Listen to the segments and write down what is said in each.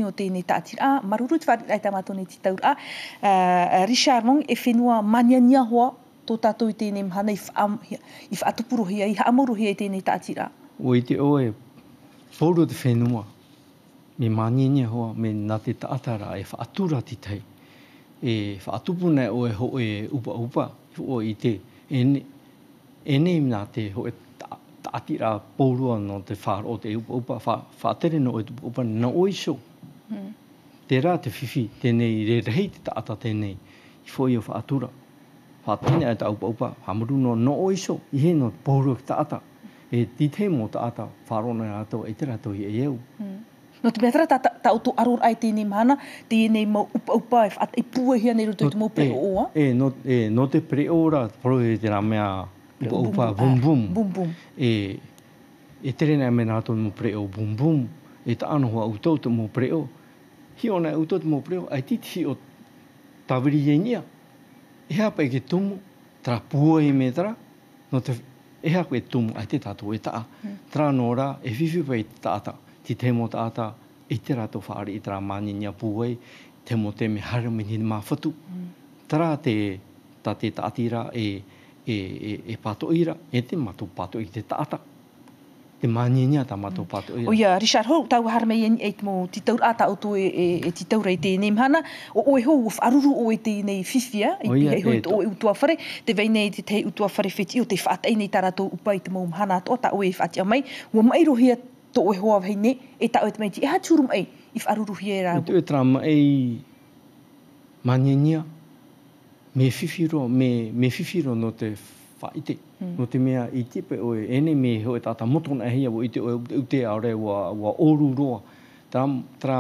o tēnei tātira. Maruru te whare ai tamato nei te taura. Richard Mong e whenua maniania hoa tō tātou i tēnei mhana i whaatupurohia, i haamurohia i tēnei tātira. O i te oe, pōro te whenua, me maniania hoa, me nā te tātara e whaatura ti tei. E whaatupuna oe ho e upa, o i te ene nā te ho e tātira pōrua no te whāro te upa, whaatere no e upa na oiso. Te rā te whiwhi, tēnei re rehei te tāta tēnei, i whoi o whaatura. Whaatene e ta upa, hamuru no oiso, i he no pōrua ki tāta. E ti te mō tāta, whārona rātou, e te rātou i e eu. No te mea ta auto arur ai tēnei mana, tēnei mau upa e puahia nei roto i te mau preo oa? No te preo ora, poro e te rā mea upa bum bum. E tere nei mea rātou mau preo bum bum, e ta ano hoa utou te mau preo. Hi ona e utou te mau preo, ai titi o tawiri ienia. E hapa e ke tumu, tra pua i me tara, no te e hapa e tumu, ai te tātou e taa. Tra no rā, e whiwhipa i tāta. Ti te mo tāta, i te rātou whaare i tera māninia pūwei, te mo te me haramini mā whatu. Tara te tātira e pātoira, e te mātou pāto i te tāta. Te māninia tā mātou pātoira. O ia, Richard, hou tau haramei e te mo ti taura ata auto e ti taura i tēnei mhana, o oe hou aruru o e tēnei whiwhia, i hei hoi o e utua whare, te veinei te hei utua whare whiti o te whaatei nei tā rātou upa i te mo mhana ato, ta oe whaatia mai, ua mai rohia tō e hoa whai ne, e tā oe te meiti, e ha tūrum ei, i whaaruruhi e rāu. E tā mai māniania, me whiwhiro no te whaite, no te mea i tipe oe, ene me hoe tāta motona hia, o i te oe ute aore wa oru roa. Tā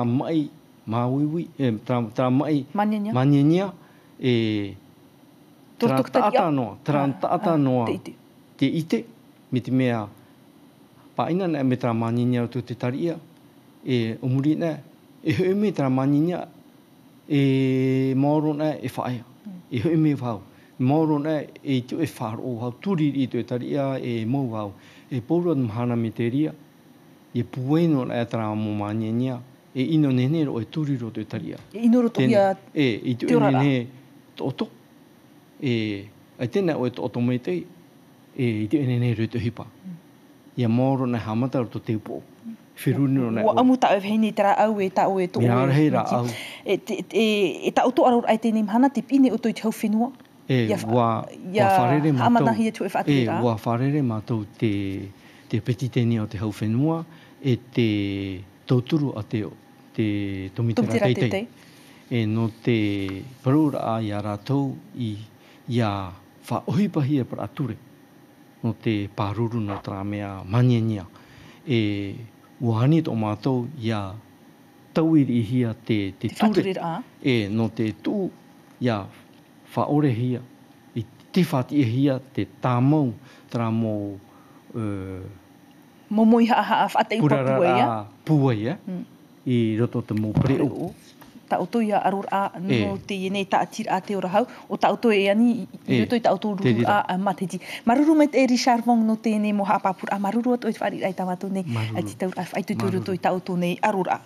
mai māwiwi, tā mai māniania, tā tāta noa, te ite, me te mea, paina nā me tā māninia o te taria, e umuri nā, e hoi me tā māninia, e maoro nā e whaia, e hoi me whau. Maoro nā e tu e wharo hau, turi i te taria e mau hau, e pōrua mhana me te ria, e pueno nā e tā mō māninia, e ino nene ro e turi ro te taria. E ino ro tohia i tu e nene toto, ai tēnā o e toto me te, i tu e nene ro te hipa. Ia maoro na hamata o te upo. Whiruni o na ua amuta o hei ni tera au e ta o e to o e. Me arahei rā au. E ta auto arur ai tēnei mhana, te pine o toi te hau whenua. Wa wharere mātou. Hamanahi e tu e whaaturi rā. Wa wharere mātou te peti tēnei o te hau whenua, e te tauturu a te tomitera teitei. E no te parura a ia rātou i ia whaohipahi e para ature. No te pāruru no tā mea maniania. E wahani tō mātou ia tauiri hia te ture. No te tū ia whaore hia. I te whati hia te tāmau tā mō momoi haa whaatei upa puea. Puea. I roto te mō preo. Ta auto ia arur a no te ienei ta atira a te ora hau, o ta auto e ani i roto i ta auto ruru a mateti. Maruru me te Richard Mong no tēnei mo hapapura, a maruru ato i te whari ai tamato nei, ai te taur a whaituturu to i ta auto nei arur a.